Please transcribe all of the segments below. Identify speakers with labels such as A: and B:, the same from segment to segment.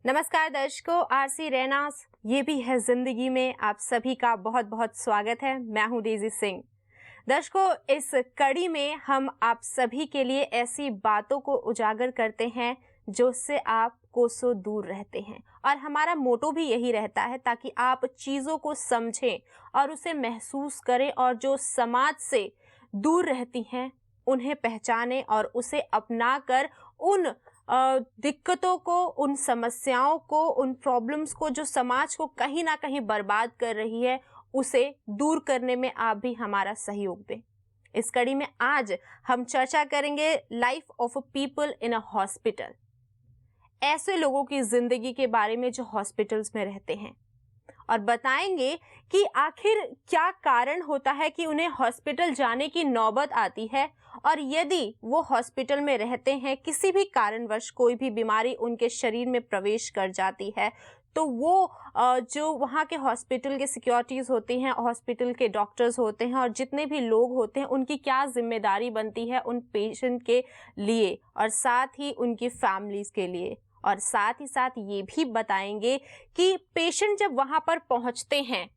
A: नमस्कार दर्शकों, आरसी रैना ये भी है जिंदगी में आप सभी का बहुत बहुत स्वागत है। मैं हूं डेजी सिंह। दर्शकों, इस कड़ी में हम आप सभी के लिए ऐसी बातों को उजागर करते हैं जो से आप कोसों दूर रहते हैं, और हमारा मोटो भी यही रहता है ताकि आप चीज़ों को समझें और उसे महसूस करें, और जो समाज से दूर रहती हैं उन्हें पहचानें और उसे अपनाकर उन दिक्कतों को, उन समस्याओं को, उन प्रॉब्लम्स को जो समाज को कहीं ना कहीं बर्बाद कर रही है, उसे दूर करने में आप भी हमारा सहयोग दें। इस कड़ी में आज हम चर्चा करेंगे life of a people in a hospital, ऐसे लोगों की जिंदगी के बारे में जो हॉस्पिटल्स में रहते हैं, और बताएंगे कि आखिर क्या कारण होता है कि उन्हें हॉस्पिटल जाने की नौबत आती है, और यदि वो हॉस्पिटल में रहते हैं, किसी भी कारणवश कोई भी बीमारी उनके शरीर में प्रवेश कर जाती है, तो वो जो वहाँ के हॉस्पिटल के सिक्योरिटीज़ होती हैं, हॉस्पिटल के डॉक्टर्स होते हैं, और जितने भी लोग होते हैं, उनकी क्या जिम्मेदारी बनती है उन पेशेंट के लिए और साथ ही उनकी फैमिलीज़ के लिए। और साथ ही साथ ये भी बताएंगे कि पेशेंट जब वहां पर पहुंचते हैं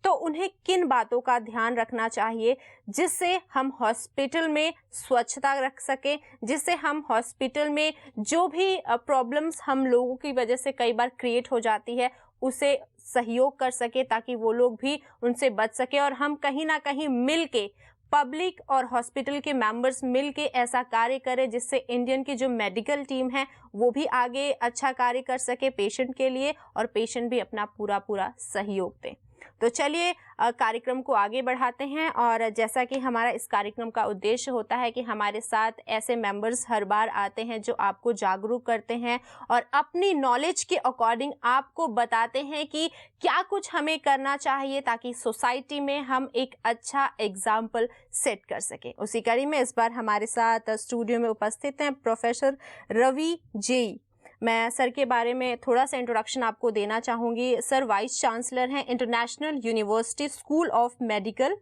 A: तो उन्हें किन बातों का ध्यान रखना चाहिए, जिससे हम हॉस्पिटल में स्वच्छता रख सकें, जिससे हम हॉस्पिटल में जो भी प्रॉब्लम्स हम लोगों की वजह से कई बार क्रिएट हो जाती है उसे सहयोग कर सके, ताकि वो लोग भी उनसे बच सके, और हम कहीं ना कहीं मिल के, पब्लिक और हॉस्पिटल के मेंबर्स मिलके ऐसा कार्य करें जिससे इंडियन की जो मेडिकल टीम है वो भी आगे अच्छा कार्य कर सके पेशेंट के लिए, और पेशेंट भी अपना पूरा सहयोग दें। तो चलिए कार्यक्रम को आगे बढ़ाते हैं। और जैसा कि हमारा इस कार्यक्रम का उद्देश्य होता है कि हमारे साथ ऐसे मेंबर्स हर बार आते हैं जो आपको जागरूक करते हैं और अपनी नॉलेज के अकॉर्डिंग आपको बताते हैं कि क्या कुछ हमें करना चाहिए ताकि सोसाइटी में हम एक अच्छा एग्जाम्पल सेट कर सकें। उसी कड़ी में इस बार हमारे साथ स्टूडियो में उपस्थित हैं प्रोफेसर रवि जेई। मैं सर के बारे में थोड़ा सा इंट्रोडक्शन आपको देना चाहूँगी। सर वाइस चांसलर हैं international university school of medical,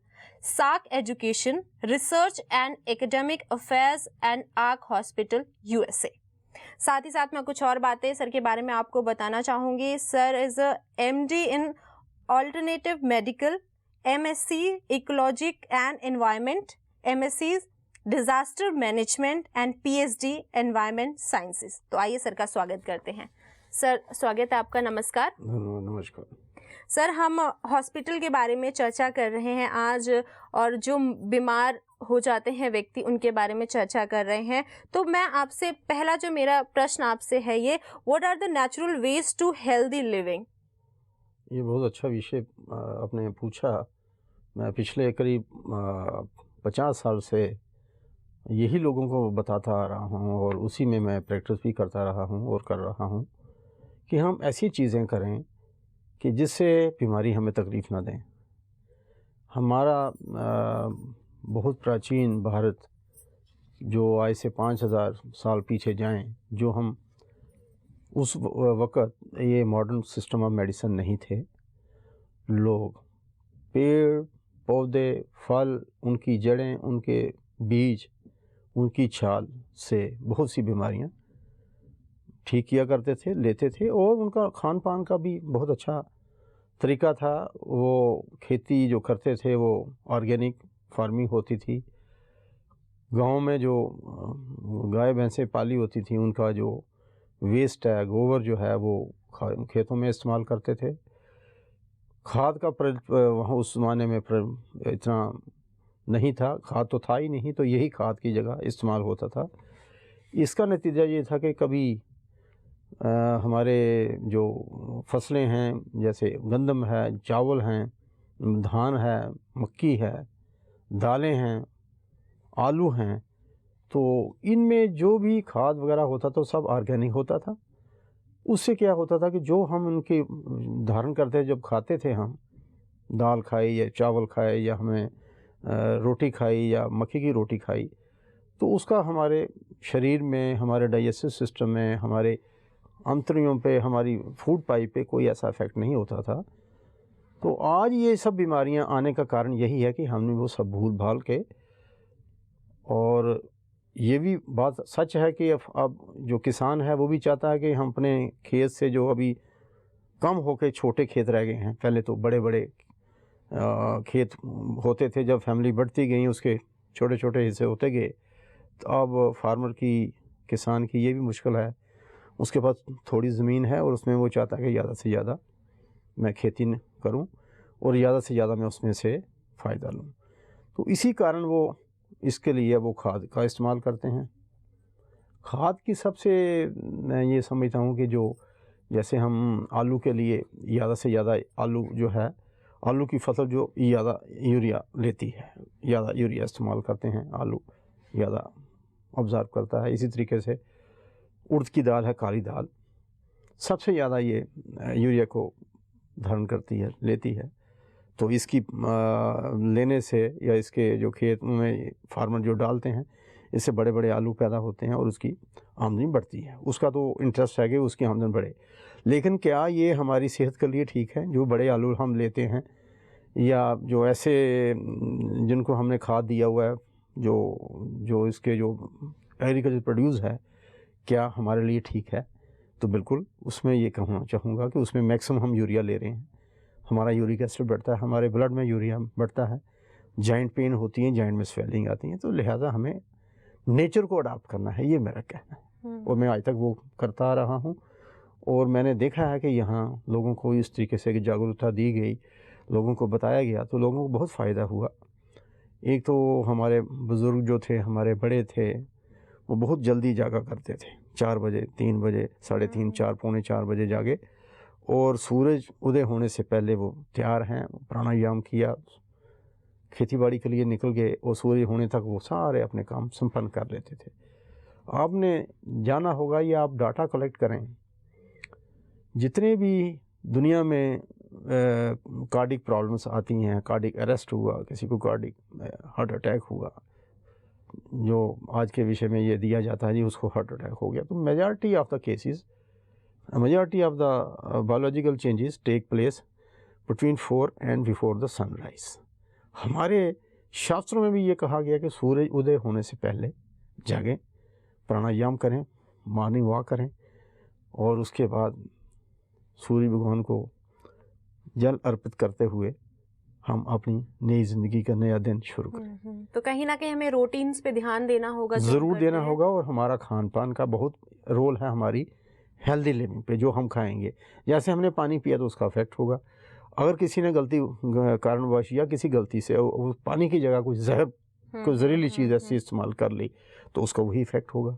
A: साक education, research and academic affairs and arc hospital USA. साथ ही साथ मैं कुछ और बातें सर के बारे में आपको बताना चाहूँगी। Sir is MD in alternative medical, MSc ecologic and environment, MSc disaster management and PhD environment sciences. तो आइए सर का स्वागत करते हैं। सर स्वागत है आपका। नमस्कार।
B: नमस्कार
A: सर, हम हॉस्पिटल के बारे में चर्चा कर रहे हैं आज, और जो बीमार हो जाते हैं व्यक्ति उनके बारे में चर्चा कर रहे हैं। तो मैं आपसे पहला जो मेरा प्रश्न आपसे है ये, what are the natural ways to healthy living?
B: ये बहुत अच्छा विषय आपने पूछा। मैं पिछले करीब 50 साल से यही लोगों को बताता आ रहा हूँ और उसी में मैं प्रैक्टिस भी करता रहा हूँ और कर रहा हूँ कि हम ऐसी चीज़ें करें कि जिससे बीमारी हमें तकलीफ़ ना दें। हमारा बहुत प्राचीन भारत, जो आज से 5000 साल पीछे जाएं, जो हम उस वक़्त ये मॉडर्न सिस्टम ऑफ मेडिसिन नहीं थे। लोग पेड़ पौधे, फल, उनकी जड़ें, उनके बीज, उनकी छाल से बहुत सी बीमारियां ठीक किया करते थे, लेते थे, और उनका खान पान का भी बहुत अच्छा तरीका था। वो खेती जो करते थे वो ऑर्गेनिक फार्मिंग होती थी। गांव में जो गाय भैंसें पाली होती थी उनका जो वेस्ट है, गोबर जो है, वो खेतों में इस्तेमाल करते थे। खाद का वहाँ उस ज़माने में इतना नहीं था, खाद तो था ही नहीं, तो यही खाद की जगह इस्तेमाल होता था। इसका नतीजा ये था कि कभी हमारे जो फसलें हैं, जैसे गंदम है, चावल हैं, धान है, मक्की है, दालें हैं, आलू हैं, तो इनमें जो भी खाद वगैरह होता था सब ऑर्गेनिक होता था। उससे क्या होता था कि जो हम उनके धारण करते, जब खाते थे, हम दाल खाई या चावल खाए या हमें रोटी खाई या मक्की की रोटी खाई, तो उसका हमारे शरीर में, हमारे डाइजेस्टिव सिस्टम में, हमारे आंतड़ियों पे, हमारी फूड पाइप पे कोई ऐसा इफेक्ट नहीं होता था। तो आज ये सब बीमारियां आने का कारण यही है कि हमने वो सब भूल भाल के और ये भी बात सच है कि अब जो किसान है वो भी चाहता है कि हम अपने खेत से जो अभी कम होके छोटे खेत रह गए हैं, पहले तो बड़े बड़े खेत होते थे, जब फैमिली बढ़ती गई उसके छोटे छोटे हिस्से होते गए, तो अब फार्मर की, किसान की ये भी मुश्किल है, उसके पास थोड़ी ज़मीन है और उसमें वो चाहता है कि ज़्यादा से ज़्यादा मैं खेती करूं और ज़्यादा से ज़्यादा मैं उसमें से फ़ायदा लूं। तो इसी कारण वो इसके लिए वो खाद का इस्तेमाल करते हैं। खाद की सबसे मैं ये समझता हूँ कि जो जैसे हम आलू के लिए ज़्यादा से ज़्यादा आलू जो है, आलू की फसल जो ज़्यादा यूरिया लेती है, ज़्यादा यूरिया इस्तेमाल करते हैं, आलू ज़्यादा ऑब्ज़र्व करता है। इसी तरीके से उड़द की दाल है, काली दाल, सबसे ज़्यादा ये यूरिया को धारण करती है, लेती है। तो इसकी लेने से या इसके जो खेत में फार्मर जो डालते हैं, इससे बड़े बड़े आलू पैदा होते हैं और उसकी आमदनी बढ़ती है। उसका तो इंटरेस्ट है कि उसकी आमदनी बढ़े, लेकिन क्या ये हमारी सेहत के लिए ठीक है? जो बड़े आलू हम लेते हैं या जो ऐसे जिनको हमने खाद दिया हुआ है, जो इसके जो एग्रीकल्चर प्रोड्यूस है, क्या हमारे लिए ठीक है? तो बिल्कुल उसमें ये कहना चाहूँगा कि उसमें मैक्सिमम हम यूरिया ले रहे हैं, हमारा यूरिक एसिड बढ़ता है, हमारे ब्लड में यूरिया बढ़ता है, जॉइंट पेन होती है, जॉइंट में स्वेलिंग आती है। तो लिहाजा हमें नेचर को अडॉप्ट करना है, ये मेरा कहना है। और मैं आज तक वो करता आ रहा हूँ और मैंने देखा है कि यहाँ लोगों को इस तरीके से जागरूकता दी गई, लोगों को बताया गया, तो लोगों को बहुत फ़ायदा हुआ। एक तो हमारे बुज़ुर्ग जो थे, हमारे बड़े थे, वो बहुत जल्दी जागा करते थे, 4 बजे, 3 बजे, 3:30, 4, पौने 4 बजे जागे और सूरज उदय होने से पहले वो तैयार हैं, प्राणायाम किया, खेतीबाड़ी के लिए निकल गए और सूर्य होने तक वो सारे अपने काम संपन्न कर लेते थे। आपने जाना होगा या आप डाटा कलेक्ट करें, जितने भी दुनिया में कार्डिक प्रॉब्लम्स आती हैं, कार्डिक अरेस्ट हुआ, किसी को कार्डिक हार्ट अटैक हुआ, जो आज के विषय में ये दिया जाता है जी उसको हार्ट अटैक हो गया, तो majority of the cases, majority of the biological changes take place between 4 and before the sunrise। हमारे शास्त्रों में भी ये कहा गया कि सूरज उदय होने से पहले जागें, प्राणायाम करें, मॉर्निंग वॉक करें और उसके बाद सूर्य भगवान को जल अर्पित करते हुए हम अपनी नई ज़िंदगी का नया दिन शुरू करें।
A: तो कहीं ना कहीं हमें रूटीन्स पे ध्यान देना होगा,
B: ज़रूर देना होगा, और हमारा खान पान का बहुत रोल है हमारी हेल्दी लिविंग पे। जो हम खाएंगे, जैसे हमने पानी पिया तो उसका इफेक्ट होगा। अगर किसी ने गलती कारणवश या किसी गलती से उस पानी की जगह कोई जहर, कोई जहरीली चीज़ ऐसी इस्तेमाल कर ली तो उसका वही इफेक्ट होगा।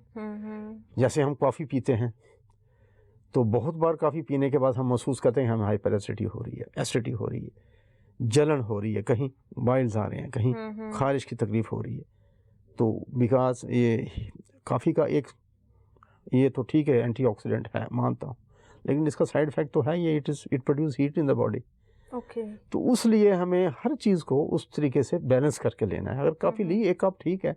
B: जैसे हम कॉफ़ी पीते हैं तो बहुत बार कॉफ़ी पीने के बाद हम महसूस करते हैं हमें हाइपर एसिडिटी हो रही है, एसिडिटी हो रही है, जलन हो रही है, कहीं बाइल्स आ रहे हैं, कहीं खारिश की तकलीफ़ हो रही है। तो बिकॉज ये कॉफ़ी का एक, ये तो ठीक है एंटीऑक्सीडेंट है, मानता हूँ, लेकिन इसका साइड इफ़ेक्ट तो है ये, it produce heat in the body. तो उस लिए हमें हर चीज़ को उस तरीके से बैलेंस करके लेना है। अगर कॉफ़ी ली एक कप ठीक है,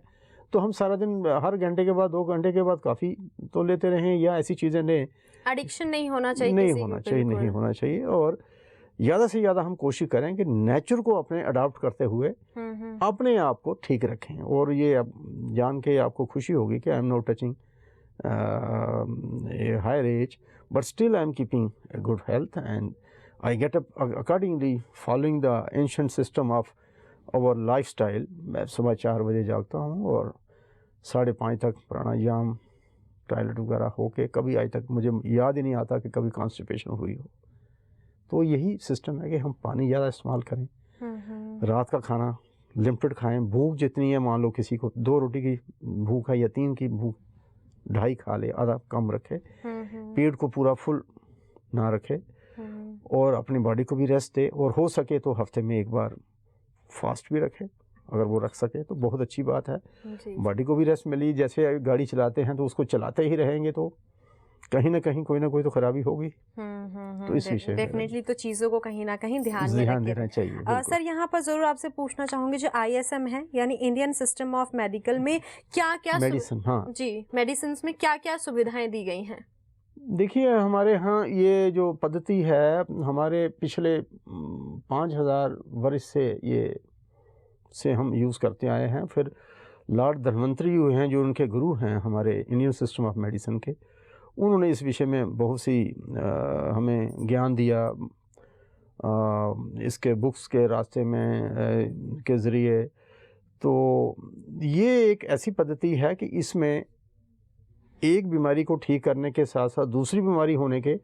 B: तो हम सारा दिन हर घंटे के बाद 2 घंटे के बाद कॉफ़ी तो लेते रहें या ऐसी चीज़ें लें।
A: एडिक्शन नहीं होना चाहिए,
B: नहीं होना चाहिए। और ज़्यादा से ज़्यादा हम कोशिश करें कि नेचर को अपने अडॉप्ट करते हुए अपने आप को ठीक रखें। और ये अब जान के आपको खुशी होगी कि I am not touching a higher age, but still I am keeping a good health and I get up accordingly following the ancient system of our lifestyle। मैं सुबह 4 बजे जागता हूँ और 5:30 तक प्राणायाम, टॉयलेट वगैरह होके, कभी आज तक मुझे याद ही नहीं आता कि कभी कॉन्स्टिपेशन हुई हो। तो यही सिस्टम है कि हम पानी ज़्यादा इस्तेमाल करें, रात का खाना लिमिटेड खाएं, भूख जितनी है, मान लो किसी को 2 रोटी की भूख है या 3 की भूख, 2.5 खा ले, आधा कम रखे, पेट को पूरा फुल ना रखे और अपनी बॉडी को भी रेस्ट दे। और हो सके तो हफ्ते में 1 बार फास्ट भी रखे, अगर वो रख सके तो बहुत अच्छी बात है। बॉडी को भी रेस्ट मिली। जैसे गाड़ी चलाते हैं तो उसको चलाते ही रहेंगे तो कहीं ना कहीं कोई ना कोई तो खराबी होगी। तो इस विषय में
A: डेफिनेटली तो चीज़ों को कहीं ना कहीं ध्यान
B: देना चाहिए।
A: सर यहाँ पर ज़रूर आपसे पूछना चाहूँगी, जो ISM है यानी इंडियन सिस्टम ऑफ मेडिकल में क्या क्या
B: मेडिसिन, हाँ
A: जी, मेडिसिन में क्या क्या सुविधाएं दी गई हैं?
B: देखिए हमारे यहाँ ये जो पद्धति है, हमारे पिछले 5000 वर्ष से ये हम यूज़ करते आए हैं। फिर लॉर्ड धन्वंतरी हुए हैं जो उनके गुरु हैं हमारे इंडियन सिस्टम ऑफ मेडिसिन के, उन्होंने इस विषय में बहुत सी हमें ज्ञान दिया इसके बुक्स के रास्ते में के ज़रिए। तो ये एक ऐसी पद्धति है कि इसमें एक बीमारी को ठीक करने के साथ साथ दूसरी बीमारी होने के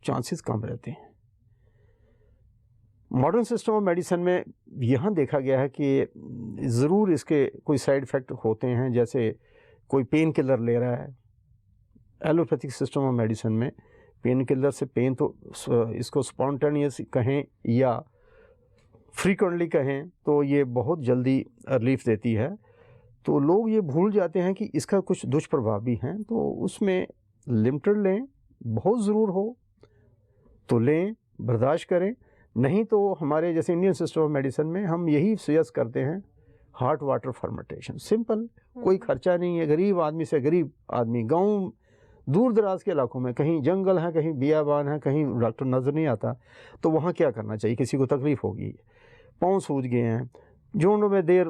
B: चांसेस कम रहते हैं। मॉडर्न सिस्टम ऑफ मेडिसिन में यहाँ देखा गया है कि ज़रूर इसके कोई साइड इफ़ेक्ट होते हैं, जैसे कोई पेन किलर ले रहा है। एलोपैथिक सिस्टम ऑफ मेडिसिन में पेन किलर से पेन तो इसको स्पॉन्टेनियस कहें या फ्रीक्वेंटली कहें तो ये बहुत जल्दी रिलीफ देती है। तो लोग ये भूल जाते हैं कि इसका कुछ दुष्प्रभाव भी हैं, तो उसमें लिमिटेड लें, बहुत ज़रूर हो तो लें, बर्दाश्त करें। नहीं तो हमारे जैसे इंडियन सिस्टम ऑफ मेडिसिन में हम यही सजेस्ट करते हैं हॉट वाटर फर्मेंटेशन। सिंपल, कोई खर्चा नहीं है। गरीब आदमी से गरीब आदमी, गांव दूर दराज के इलाकों में कहीं जंगल है, कहीं बियाबान है, कहीं डॉक्टर नज़र नहीं आता, तो वहाँ क्या करना चाहिए? किसी को तकलीफ़ होगी, पाँव सूज गए हैं, जोड़ों में देर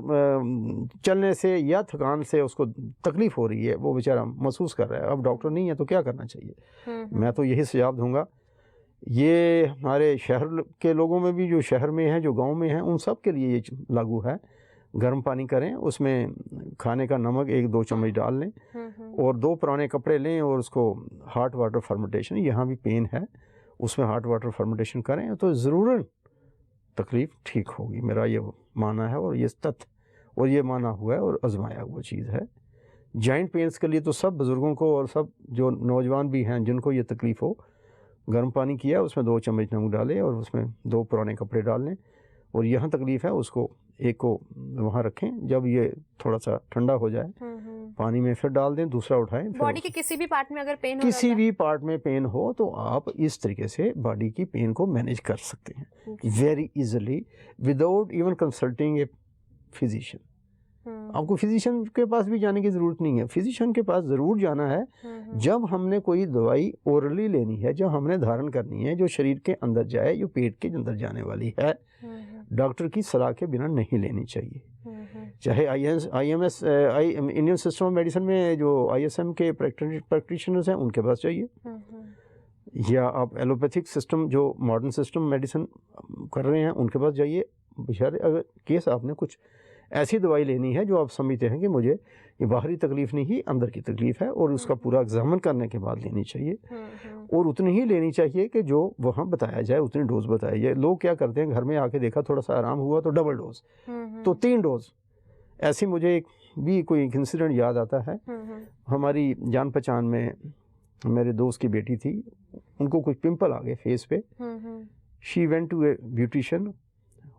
B: चलने से या थकान से उसको तकलीफ़ हो रही है, वो बेचारा महसूस कर रहा है, अब डॉक्टर नहीं है तो क्या करना चाहिए? मैं तो यही सुझाव दूंगा। ये हमारे शहर के लोगों में भी, जो शहर में हैं, जो गांव में हैं, उन सब के लिए ये लागू है। गर्म पानी करें, उसमें खाने का नमक 1-2 चम्मच डाल लें और 2 पुराने कपड़े लें और उसको हॉट वाटर फर्मेंटेशन, यहाँ भी पेन है उसमें हॉट वाटर फर्मेंटेशन करें तो ज़रूर तकलीफ़ ठीक होगी। मेरा ये मानना है और ये तथ्य और ये माना हुआ है और आजमाया हुआ चीज़ है। जॉइंट पेन्स के लिए तो सब बुज़ुर्गों को और सब जो नौजवान भी हैं जिनको ये तकलीफ़ हो, गर्म पानी किया, उसमें 2 चम्मच नमक डालें और उसमें 2 पुराने कपड़े डाल लें और यहाँ तकलीफ़ है उसको एक को वहाँ रखें। जब ये थोड़ा सा ठंडा हो जाए पानी में फिर डाल दें, दूसरा उठाएं।
A: बॉडी के किसी भी पार्ट में अगर पेन हो,
B: किसी भी पार्ट में पेन हो तो आप इस तरीके से बॉडी की पेन को मैनेज कर सकते हैं very easily without even consulting a physician. आपको फिजिशियन के पास भी जाने की ज़रूरत नहीं है। फिजिशियन के पास ज़रूर जाना है जब हमने कोई दवाई ओरली लेनी है, जब हमने धारण करनी है, जो शरीर के अंदर जाए, जो पेट के अंदर जाने वाली है। डॉक्टर की सलाह के बिना नहीं लेनी चाहिए। चाहे IMS Indian system of medicine में जो ISM के प्रैक्टिशनर्स हैं उनके पास जाइए, या आप एलोपैथिक सिस्टम जो मॉडर्न सिस्टम मेडिसिन कर रहे हैं उनके पास जाइए। बेचारे अगर केस आपने कुछ ऐसी दवाई लेनी है जो आप समझते हैं कि मुझे ये बाहरी तकलीफ़ नहीं ही अंदर की तकलीफ़ है, और उसका पूरा एग्जामिन करने के बाद लेनी चाहिए और उतनी ही लेनी चाहिए कि जो वहाँ बताया जाए, उतनी डोज बताया जाए। लोग क्या करते हैं, घर में आके देखा थोड़ा सा आराम हुआ तो डबल डोज, तो 3 डोज। ऐसी मुझे एक भी कोई इंसिडेंट याद आता है। हमारी जान पहचान में मेरे दोस्त की बेटी थी, उनको कुछ पिंपल आ गए फेस पे। She went to a beautician,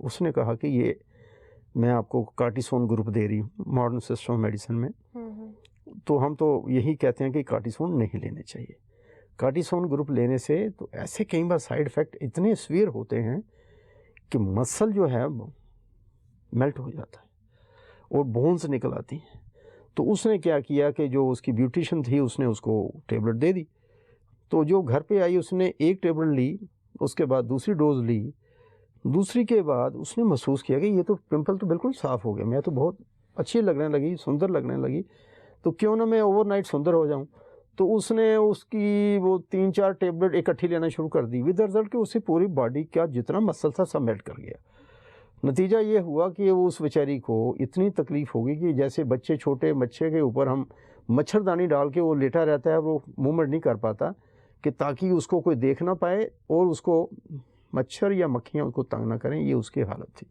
B: उसने कहा कि ये मैं आपको कार्टिसोन ग्रुप दे रही हूँ मॉडर्न सिस्टम मेडिसिन में। तो हम तो यही कहते हैं कि कार्टिसोन नहीं लेने चाहिए। कार्टिसोन ग्रुप लेने से तो ऐसे कई बार साइड इफ़ेक्ट इतने सीवियर होते हैं कि मसल जो है मेल्ट हो जाता है और बोन्स निकल आती हैं। तो उसने क्या किया कि जो उसकी ब्यूटिशियन थी उसने उसको टेबलेट दे दी। तो जो घर पे आई उसने एक टेबलेट ली, उसके बाद दूसरी डोज ली, दूसरी के बाद उसने महसूस किया कि ये तो पिंपल तो बिल्कुल साफ़ हो गया, मैं तो बहुत अच्छी लगने लगी, सुंदर लगने लगी, तो क्यों ना मैं ओवरनाइट सुंदर हो जाऊं। तो उसने उसकी वो 3-4 टेबलेट इकट्ठी लेना शुरू कर दी, विद रिजल्ट कि उससे पूरी बॉडी का जितना मसल था सब मेल्ट कर गया। नतीजा ये हुआ कि उस बेचारी को इतनी तकलीफ़ होगी कि जैसे बच्चे छोटे बच्चे के ऊपर हम मच्छरदानी डाल के वो लेटा रहता है, वो मूवमेंट नहीं कर पाता कि ताकि उसको कोई देख ना पाए और उसको मच्छर या मक्खियाँ उसको तंग ना करें, ये उसकी हालत थी।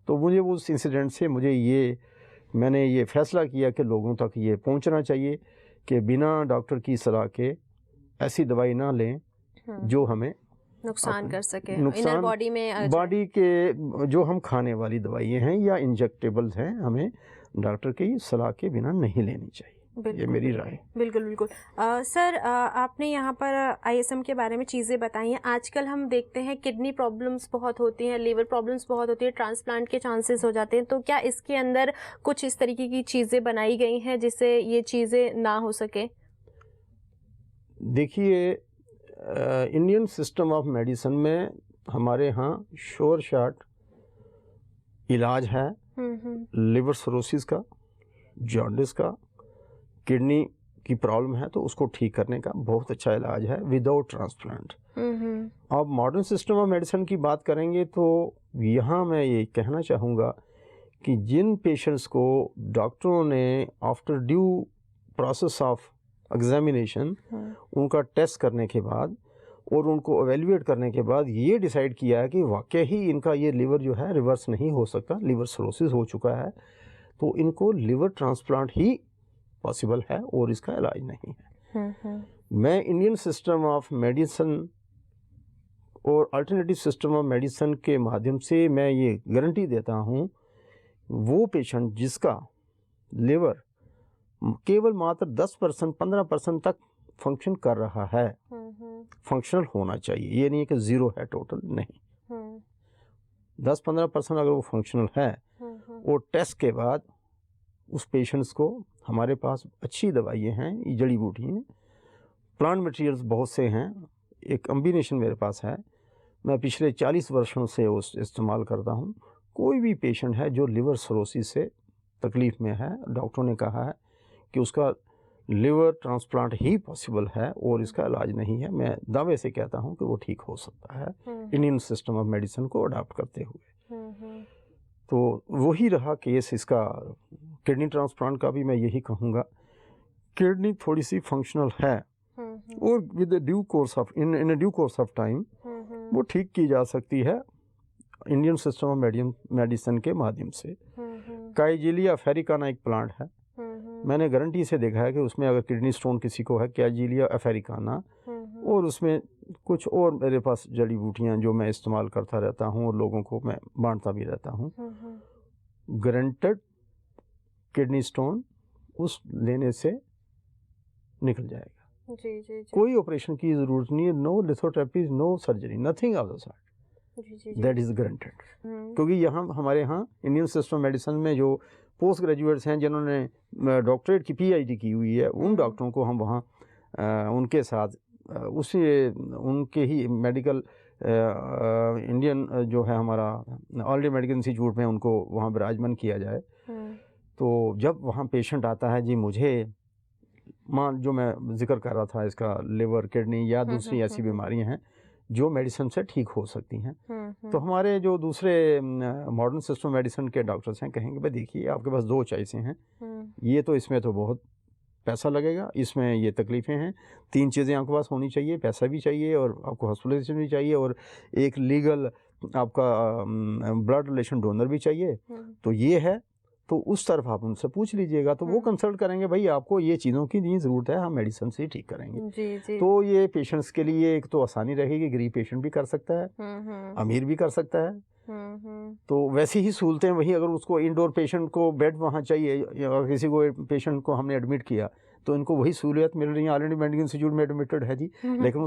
B: तो मुझे उस इंसिडेंट से मैंने ये फ़ैसला किया कि लोगों तक ये पहुंचना चाहिए कि बिना डॉक्टर की सलाह के ऐसी दवाई ना लें जो हमें
A: नुकसान कर सके, इनर बॉडी में
B: बॉडी के जो हम खाने वाली दवाइयाँ हैं या इंजेक्टेबल्स हैं, हमें डॉक्टर की सलाह के बिना नहीं लेनी चाहिए। ये मेरी राय है।
A: बिल्कुल बिल्कुल। सर, आपने यहाँ पर ISM के बारे में चीज़ें बताई हैं। आजकल हम देखते हैं किडनी प्रॉब्लम्स बहुत होती हैं, लीवर प्रॉब्लम्स बहुत होती है, ट्रांसप्लांट के चांसेस हो जाते हैं। तो क्या इसके अंदर कुछ इस तरीके की चीज़ें बनाई गई हैं जिससे ये चीज़ें ना हो सके?
B: देखिए, इंडियन सिस्टम ऑफ मेडिसिन में हमारे यहाँ श्योर शॉट इलाज है लिवर सिरोसिस का, जॉन्डिस का, किडनी की प्रॉब्लम है तो उसको ठीक करने का बहुत अच्छा इलाज है विदाउट ट्रांसप्लांट। अब मॉडर्न सिस्टम ऑफ मेडिसिन की बात करेंगे तो यहाँ मैं ये कहना चाहूँगा कि जिन पेशेंट्स को डॉक्टरों ने after due process of examination उनका टेस्ट करने के बाद और उनको एवेल्युएट करने के बाद ये डिसाइड किया है कि वाकई ही इनका ये लिवर जो है रिवर्स नहीं हो सकता, लिवर सिरोसिस हो चुका है, तो इनको लिवर ट्रांसप्लांट ही पॉसिबल है और इसका इलाज नहीं है। मैं इंडियन सिस्टम ऑफ मेडिसिन और अल्टरनेटिव सिस्टम ऑफ मेडिसिन के माध्यम से मैं ये गारंटी देता हूँ, वो पेशेंट जिसका लिवर केवल मात्र 10% 15% तक फंक्शन कर रहा है, फंक्शनल होना चाहिए, ये नहीं है कि ज़ीरो है टोटल, नहीं, 10-15% अगर वो फंक्शनल है और टेस्ट के बाद उस पेशेंट्स को हमारे पास अच्छी दवाइयाँ हैं, ये जड़ी बूटी हैं, प्लांट मटेरियल्स बहुत से हैं, एक कम्बिनेशन मेरे पास है, मैं पिछले 40 वर्षों से उस इस्तेमाल करता हूँ। कोई भी पेशेंट है जो लिवर सिरोसिस से तकलीफ़ में है, डॉक्टरों ने कहा है कि उसका लिवर ट्रांसप्लांट ही पॉसिबल है और इसका इलाज नहीं है, मैं दावे से कहता हूँ कि वो ठीक हो सकता है इंडियन सिस्टम ऑफ मेडिसिन को अडॉप्ट करते हुए। तो वही रहा केस इसका किडनी ट्रांसप्लांट का भी मैं यही कहूँगा, किडनी थोड़ी सी फंक्शनल है और with due course of in due course of time वो ठीक की जा सकती है इंडियन सिस्टम ऑफ मेडिसिन के माध्यम से। काइजिलिया फेरिकाना एक प्लांट है, मैंने गारंटी से देखा है कि उसमें अगर किडनी स्टोन किसी को है, काइजिलिया फेरिकाना, और उसमें कुछ और मेरे पास जड़ी बूटियाँ जो मैं इस्तेमाल करता रहता हूँ और लोगों को मैं बांटता भी रहता हूँ, गारंटेड किडनी स्टोन उस लेने से निकल जाएगा।
A: जी।
B: कोई ऑपरेशन की ज़रूरत नहीं है, no lithotherapy, no surgery, nothing of the sort, that is guaranteed. क्योंकि यहाँ हमारे यहाँ इंडियन सिस्टम मेडिसिन में जो पोस्ट ग्रेजुएट्स हैं जिन्होंने डॉक्टरेट की PhD की हुई है, उन डॉक्टरों को हम वहाँ उनके साथ उनके ही मेडिकल इंडियन जो है हमारा ऑल इंडिया मेडिकल इंस्टीट्यूट में उनको वहाँ विराजमान किया जाए। तो जब वहाँ पेशेंट आता है, जी मुझे जो मैं जिक्र कर रहा था इसका लिवर, किडनी या दूसरी ऐसी बीमारियाँ हैं जो मेडिसिन से ठीक हो सकती हैं, तो हमारे जो दूसरे मॉडर्न सिस्टम मेडिसिन के डॉक्टर्स हैं कहेंगे भाई देखिए आपके पास 2 चॉइसें हैं, ये तो इसमें तो बहुत पैसा लगेगा, इसमें ये तकलीफ़ें हैं, 3 चीज़ें आपके पास होनी चाहिए, पैसा भी चाहिए और आपको हॉस्पिटलाइजेशन भी चाहिए और एक लीगल आपका ब्लड रिलेशन डोनर भी चाहिए, तो ये है, तो उस तरफ आप उनसे पूछ लीजिएगा, तो वो कंसल्ट करेंगे भाई आपको ये चीज़ों की नहीं ज़रूरत है, हम मेडिसिन से ही ठीक करेंगे।
A: जी।
B: तो ये पेशेंट्स के लिए एक तो आसानी रहेगी, गरीब पेशेंट भी कर सकता है, अमीर भी कर सकता है, तो वैसी ही सहूलतें वही, अगर उसको इंडोर पेशेंट को बेड वहाँ चाहिए या किसी को पेशेंट को हमने एडमिट किया तो इनको वही सहूलियत मिल रही है, ऑल इंडिया मेडिकल इंस्टीट्यूट में एडमिटेड है जी, लेकिन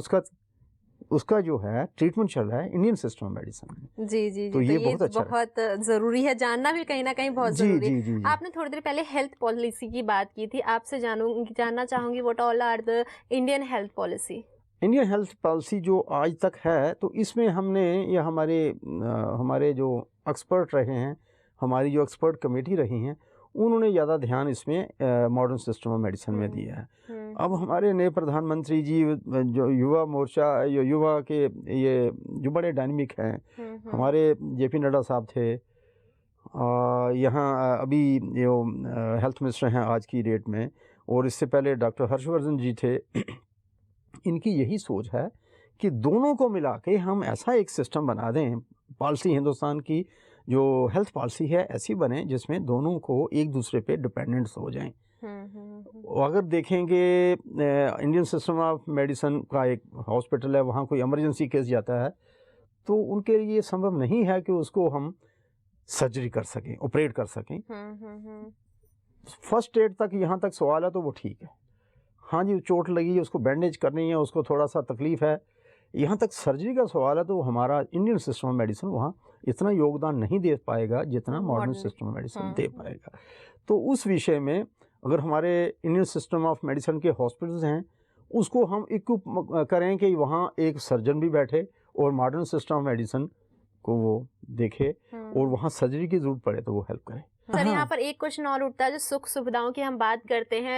B: उसका जो है ट्रीटमेंट चल रहा है इंडियन सिस्टम मेडिसिन में।
A: जी।
B: तो ये बहुत अच्छा
A: बहुत ज़रूरी है, जानना भी कहीं ना कहीं बहुत ज़रूरी है।
B: जी।
A: आपने थोड़ी देर पहले हेल्थ पॉलिसी की बात की थी, आपसे जानना चाहूँगी what all are the Indian health policy?
B: Indian health policy जो आज तक है, तो इसमें हमने या हमारे जो एक्सपर्ट रहे हैं, हमारी जो एक्सपर्ट कमेटी रही हैं, उन्होंने ज़्यादा ध्यान इसमें मॉडर्न सिस्टम ऑफ मेडिसिन में दिया है। अब हमारे नए प्रधानमंत्री जी जो युवा मोर्चा, युवा के ये जो बड़े डायनेमिक हैं, हमारे JP नड्डा साहब थे, यहाँ अभी जो हेल्थ मिनिस्टर हैं आज की डेट में, और इससे पहले डॉक्टर हर्षवर्धन जी थे, इनकी यही सोच है कि दोनों को मिला के हम ऐसा एक सिस्टम बना दें, पॉलिसी हिंदुस्तान की जो हेल्थ पॉलिसी है ऐसी बने जिसमें दोनों को एक दूसरे पे डिपेंडेंट्स हो जाएं। अगर देखेंगे इंडियन सिस्टम ऑफ मेडिसिन का एक हॉस्पिटल है, वहाँ कोई इमरजेंसी केस जाता है तो उनके लिए संभव नहीं है कि उसको हम सर्जरी कर सकें, ऑपरेट कर सकें। फर्स्ट एड तक यहाँ तक सवाल है तो वो ठीक है, हाँ जी चोट लगी है उसको बैंडेज करनी है, उसको थोड़ा सा तकलीफ़ है, यहाँ तक सर्जरी का सवाल है तो हमारा इंडियन सिस्टम ऑफ मेडिसिन वहाँ इतना योगदान नहीं दे पाएगा जितना मॉडर्न सिस्टम ऑफ मेडिसिन दे पाएगा। तो उस विषय में अगर हमारे इंडियन सिस्टम ऑफ मेडिसिन के हॉस्पिटल्स हैं उसको हम इक्विप करें कि वहाँ एक सर्जन भी बैठे और मॉडर्न सिस्टम ऑफ मेडिसिन को वो देखे और वहाँ सर्जरी की जरूरत पड़े तो वो हेल्प करे।
A: सर यहाँ पर एक क्वेश्चन और उठता है, जो सुख सुविधाओं की हम बात करते हैं,